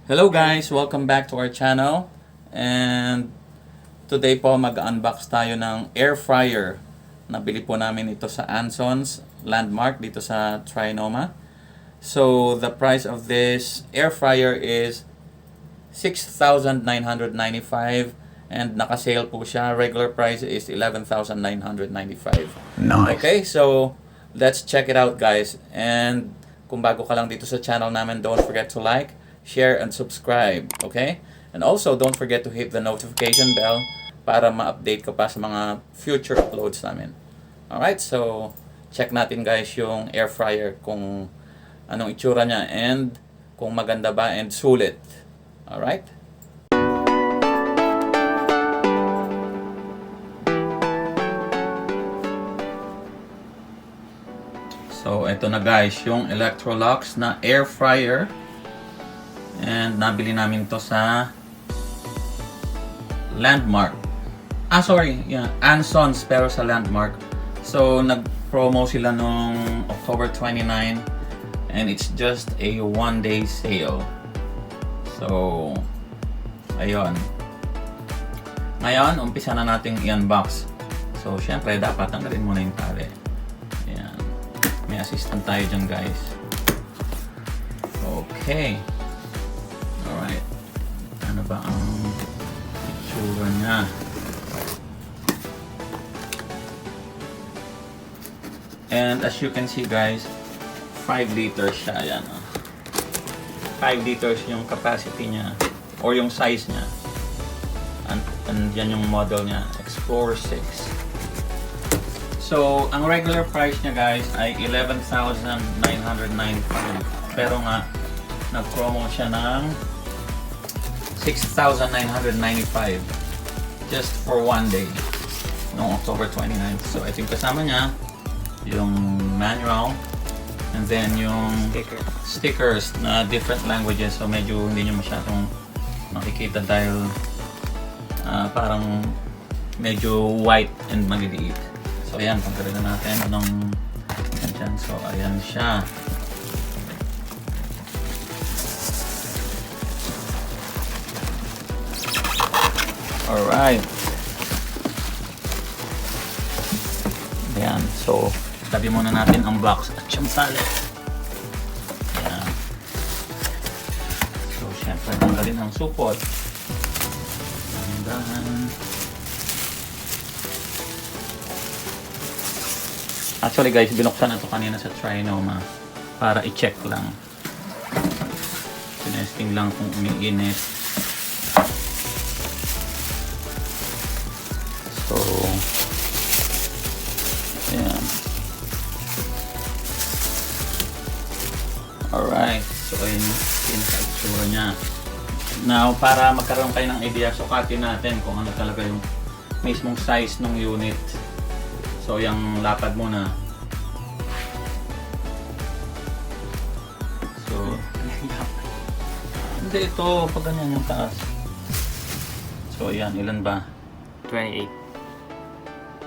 Hello guys! Welcome back to our channel. And today po mag-unbox tayo ng air fryer. Nabili po namin ito sa Anson's Landmark dito sa Trinoma. So the price of this air fryer is 6,995 and naka-sale po siya. Regular price is 11,995. Nice. Okay, so let's check it out guys. And kung bago ka lang dito sa channel namin, don't forget to like, share, and subscribe, okay? And also, don't forget to hit the notification bell para ma-update ka pa sa mga future uploads namin. Alright, so check natin guys yung air fryer kung anong itsura niya and kung maganda ba and sulit. Alright? So, ito na guys, yung Electrolux na air fryer. And nabili namin to sa Landmark. Anson's pero sa Landmark. So nag-promo sila nung October 29 and it's just a one-day sale. So ayun. Ngayon, umpisa na nating i-unbox. So syempre dapat tanggalin muna yung tali. Ayan. May assistant tayo dyan guys. Okay. Alright. Ano ba ang itsura niya? And as you can see guys, 5 liters siya. Ayan. 5 liters yung capacity niya or yung size niya. And yan yung model niya. Explorer 6. So, ang regular price niya guys ay 11,995. Pero nga, nag-promo siya ng 6,995 just for one day noong October 29. So ito yung kasama niya, yung manual and then yung stickers na different languages, so medyo hindi nyo masyadong makikita dahil parang medyo white and maliliit. So ayan, pagkarinan natin anong dyan. So ayan siya. Alright. Ayan. So, tabi muna natin ang box at yung tali. Ayan. So, syempre, tanggalin ang supot. Dahan. Actually guys, binuksan na ito kanina sa Trinoma para i-check lang. Tinesting lang kung umiinit. So, ayan. Alright. So, ayun yung pinaka-itsura niya. Now, para magkaroon kayo ng idea, sukatin natin kung ano talaga yung mismong size ng unit. So, yung lapad muna. So, hindi ito. Pag ganyan yung taas. So, ayan. Ilan ba?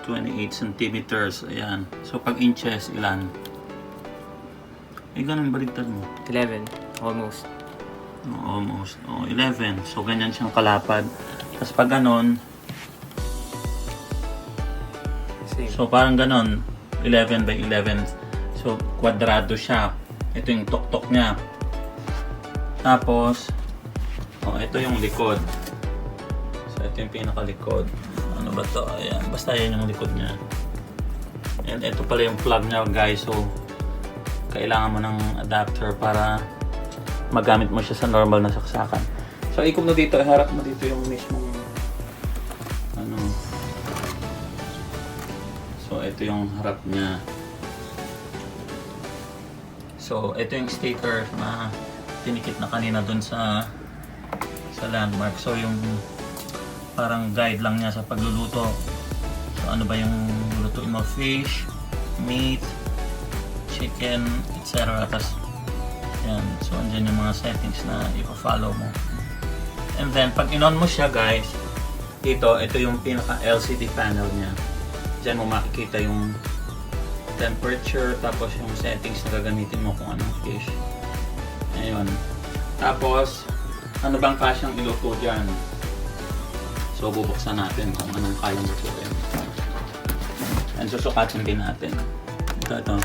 28 centimeters. Ayan. So, pag inches, ilan? Eh, ganun baliktad mo. 11 almost. Almost. 11. So, ganyan siyang kalapad. Tapos pag ganun, Same. so parang ganun, 11 by 11. So, kwadrado siya. Ito yung tuktok niya. Tapos, ito yung likod. So, ito yung pinakalikod. Ano ba to? Ayan. Basta yan yung likod niya. And ito pala yung plug niya guys. So, kailangan mo ng adapter para magamit mo siya sa normal na saksakan. So, ikot mo dito. Harap mo dito yung mismong ano. So, ito yung harap niya. So, ito yung sticker na tinikit na kanina dun sa Landmark. So, yung parang guide lang niya sa pagluluto. So, ano ba yung lutuin mo? Fish, meat, chicken, etc. Tapos, yan. So, andyan yung mga settings na ipa-follow mo. And then, pag in-on mo siya, guys, dito, ito yung pinaka-LCD panel niya. Diyan mo makikita yung temperature, tapos yung settings na gagamitin mo kung anong fish. Ayun. Tapos, ano bang kasyang iluto dyan. So bubuksan natin kung anong kayang lutuin. And susukatin din natin. Ito.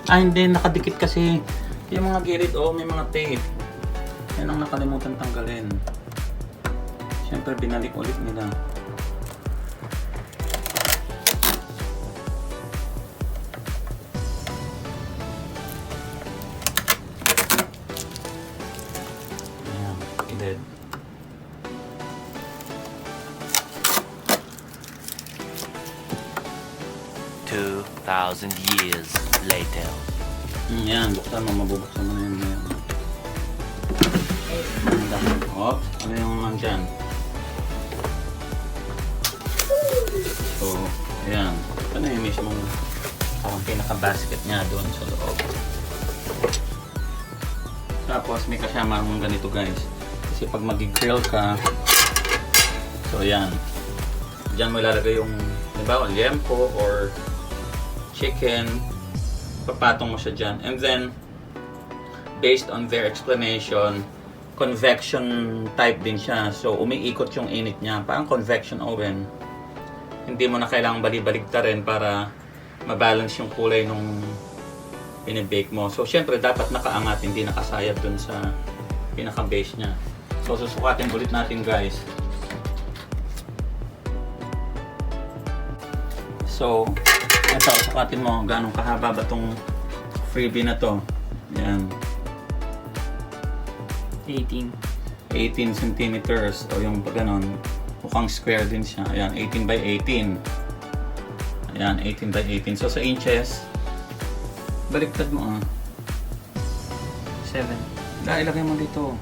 Hindi, nakadikit kasi. Yung mga gilid, may mga tape. Yan ang nakalimutan tanggalin. Siyempre, binalik ulit nila. Ayan, gilid. $2,000 years later. Yan, buksan mo, mabubuksan mo na yun ngayon. Oops, ano yung nandyan? So, ayan. Ito na yung mismong parang pinaka-basket niya doon sa loob. Tapos may kasama mong ganito guys. Kasi pag mag-grill ka, so ayan. Diyan mo ilalagay yung, halimbawa, liempo or chicken. Papatong mo siya dyan. And then, based on their explanation, convection type din siya. So, umiikot yung init niya. Parang convection oven. Hindi mo na kailangang bali-baligtarin para mabalance yung kulay nung pinibake mo. So, syempre, dapat nakaangat, hindi nakasayad dun sa pinaka-base niya. So, susukatin ulit natin, guys. So, ito, sukatin mo ganong kahaba ba itong freebie na to. Yan. 18. 18 centimeters o yung ganon. Mukhang square din siya. Ayan, 18 by 18. Ayan, 18 by 18. So sa inches, baliktad mo 7. Ilagay mo dito.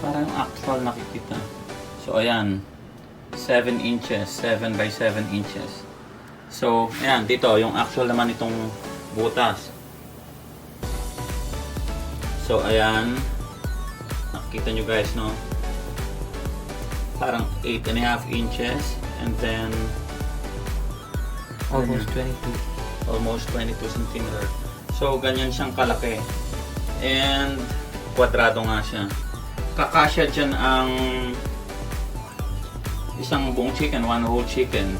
Para yung actual nakikita. So ayan, 7 inches. 7 by 7 inches. So, ayan, dito, yung actual naman itong butas. So, ayan. Nakikita nyo guys, no? Parang 8.5 inches. And then, Almost 22. almost 22 centimeter. So, ganyan siyang kalaki. And, kwadrado nga siya. Kakasya dyan ang isang buong chicken, one whole chicken.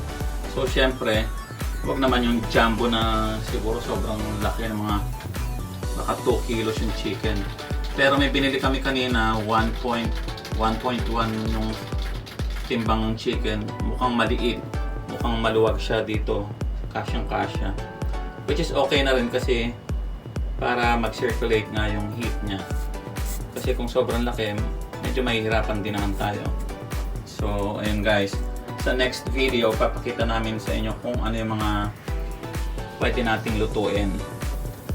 So, syempre, huwag naman yung jumbo na siguro sobrang laki ng mga baka 2 kilos yung chicken. Pero may binili kami kanina 1.1 yung timbang ng chicken. Mukhang maliit. Mukhang maluwag siya dito. Kasyang kasya. Which is okay na rin kasi para mag-circulate nga yung heat niya. Kasi kung sobrang laki, medyo mahihirapan din naman tayo. So, ayun guys. Sa next video, papakita namin sa inyo kung ano yung mga pwede nating lutuin.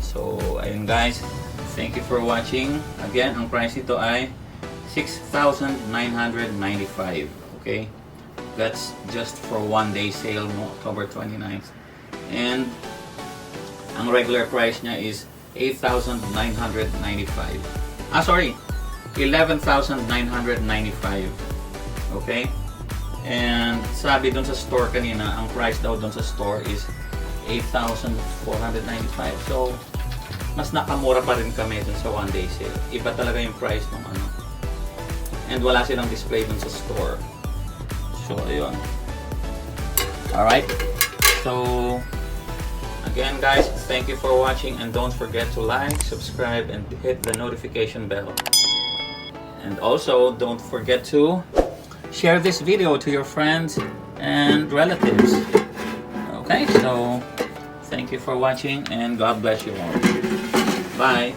So, ayun guys. Thank you for watching. Again, ang price nito ay $6,995. Okay? That's just for one day sale mo, October 29th. And ang regular price niya is $8,995. Sorry. $11,995. Okay? And sabi dun sa store kanina, ang price daw dun sa store is $8,495. So, mas nakamura pa rin kami dun sa one day sale. Iba talaga yung price ng ano. And wala silang display dun sa store. So, ayun. Alright. So, again guys, thank you for watching and don't forget to like, subscribe, and hit the notification bell. And also, don't forget to share this video to your friends and relatives. Okay, so thank you for watching and God bless you all. Bye.